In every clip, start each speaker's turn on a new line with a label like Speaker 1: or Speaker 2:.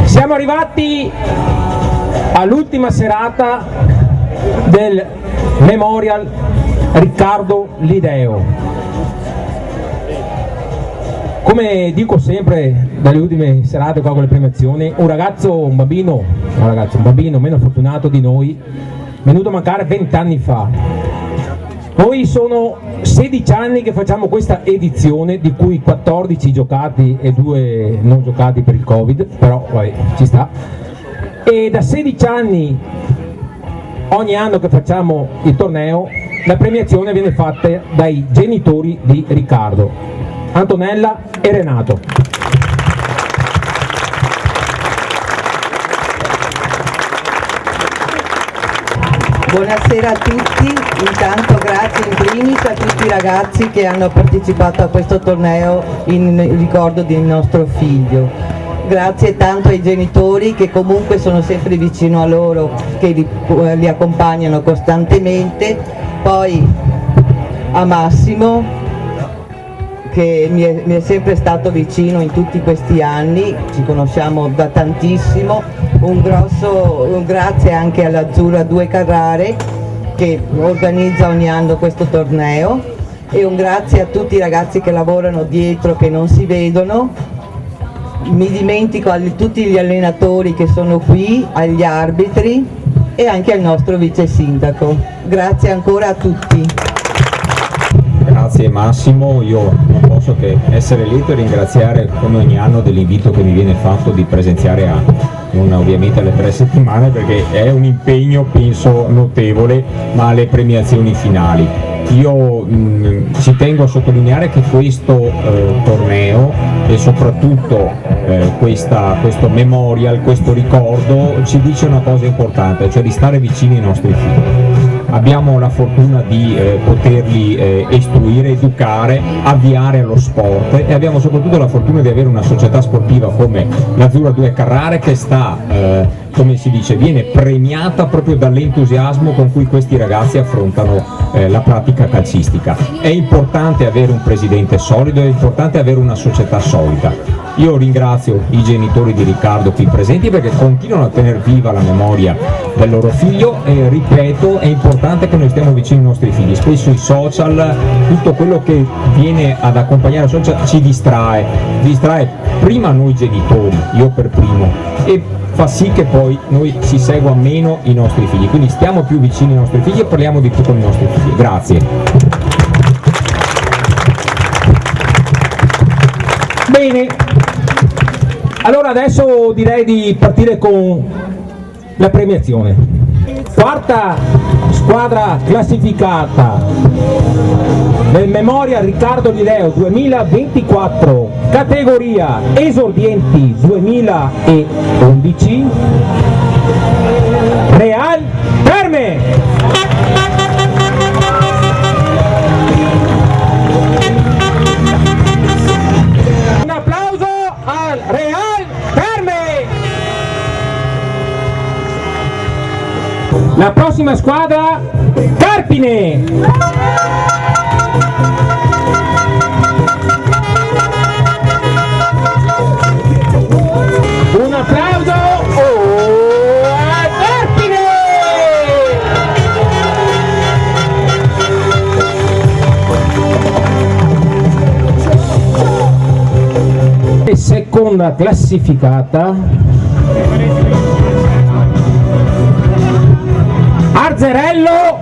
Speaker 1: Siamo arrivati all'ultima serata del Memorial Riccardo Lideo. Come dico sempre dalle ultime serate qua con le premiazioni, un bambino meno fortunato di noi, venuto a mancare 20 anni fa. Noi sono 16 anni che facciamo questa edizione, di cui 14 giocati e 2 non giocati per il Covid, però vabbè, ci sta. E da 16 anni, ogni anno che facciamo il torneo, la premiazione viene fatta dai genitori di Riccardo, Antonella e Renato.
Speaker 2: Buonasera a tutti, intanto grazie in primis a tutti i ragazzi che hanno partecipato a questo torneo in ricordo del nostro figlio. Grazie tanto ai genitori che comunque sono sempre vicino a loro, che li accompagnano costantemente, poi a Massimo che mi è sempre stato vicino in tutti questi anni, ci conosciamo da tantissimo. Un grazie anche all'Azzurra 2 Carrare che organizza ogni anno questo torneo, e un grazie a tutti i ragazzi che lavorano dietro, che non si vedono. Mi dimentico a tutti gli allenatori che sono qui, agli arbitri e anche al nostro vice sindaco. Grazie ancora a tutti.
Speaker 3: Grazie Massimo, io non posso che essere lieto e ringraziare come ogni anno dell'invito che mi viene fatto di presenziare a ovviamente alle 3 settimane, perché è un impegno penso notevole, ma alle premiazioni finali. Io ci tengo a sottolineare che questo torneo e soprattutto questo memorial, questo ricordo ci dice una cosa importante, cioè di stare vicini ai nostri figli. Abbiamo la fortuna di poterli istruire, educare, avviare allo sport, e abbiamo soprattutto la fortuna di avere una società sportiva come l'Azzurra 2 Carrare che come si dice, viene premiata proprio dall'entusiasmo con cui questi ragazzi affrontano la pratica calcistica. È importante avere un presidente solido, è importante avere una società solida. Io ringrazio i genitori di Riccardo qui presenti perché continuano a tenere viva la memoria del loro figlio, e ripeto, è importante che noi stiamo vicini ai nostri figli. Spesso i social, tutto quello che viene ad accompagnare i social ci distrae prima noi genitori, io per primo, e fa sì che poi noi si segua meno i nostri figli, quindi stiamo più vicini ai nostri figli e parliamo di più con i nostri figli. Grazie.
Speaker 1: Bene, allora adesso direi di partire con la premiazione. Quarta squadra classificata nel Memorial Riccardo Di Leo 2024, categoria esordienti 2011, Real Terme. Un applauso al Real Terme. La prossima squadra, Carpine. Un applauso a Carpine. E seconda classificata, Arzerello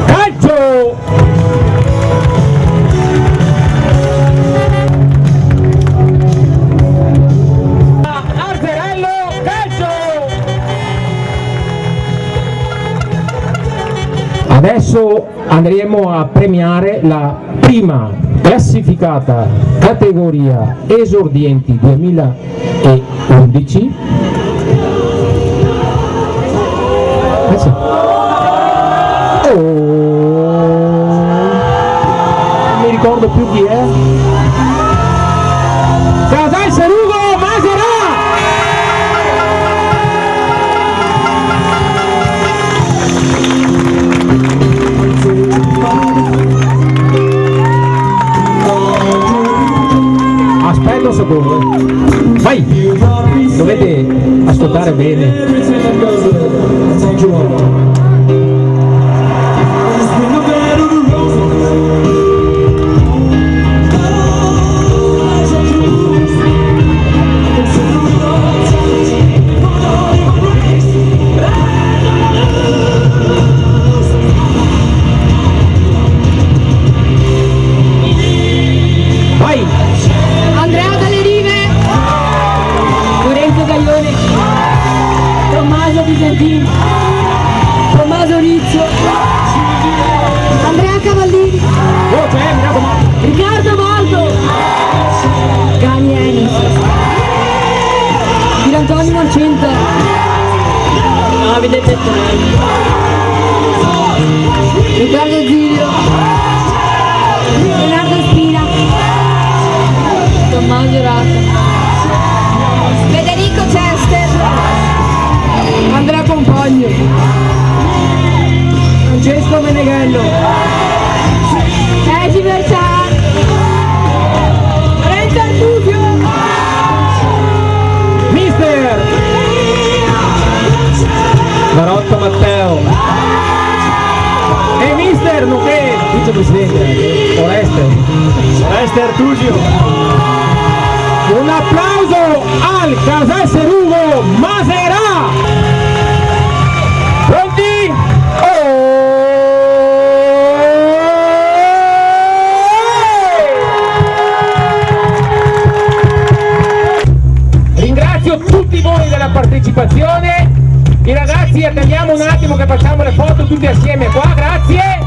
Speaker 1: Calcio. Arzerello Calcio. Adesso andremo a premiare la prima classificata categoria esordienti 2011. Non mi ricordo più chi è. Casal Serugo Maserà. Aspetta un secondo. Vai! Dovete ascoltare bene.
Speaker 4: Tommaso Rizzo, Andrea Cavallini, Riccardo Baldo, Cani Enis, Pirantonio Marcenta, Davide Pettorelli, Riccardo Zilio, Leonardo Spina, Tommaso Rata, Federico Cester, Andrea Compagno, Francesco Meneghello, Egi Versà, Renzo Artufio,
Speaker 1: Mister Barotto Matteo e Mister nonché vicepresidente Oreste Artugio. Un applauso al Casal Serugo Maserà. Pronti? Oh! partecipazione. I ragazzi attendiamo un attimo che facciamo le foto tutti assieme qua, grazie.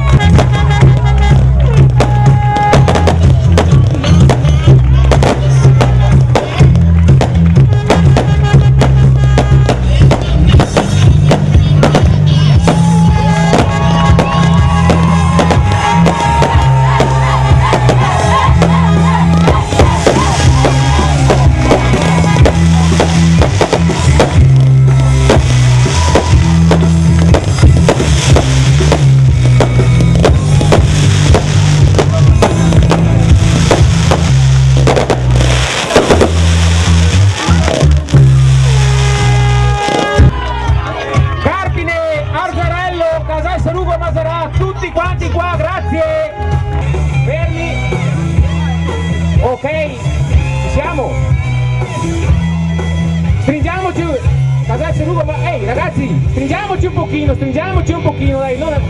Speaker 1: Tutti quanti qua, grazie. Fermi. Ok, siamo. Stringiamoci. Casal Serugo, ehi ragazzi, stringiamoci un pochino,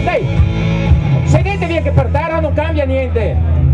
Speaker 1: dai, sedetevi anche per terra, non cambia niente.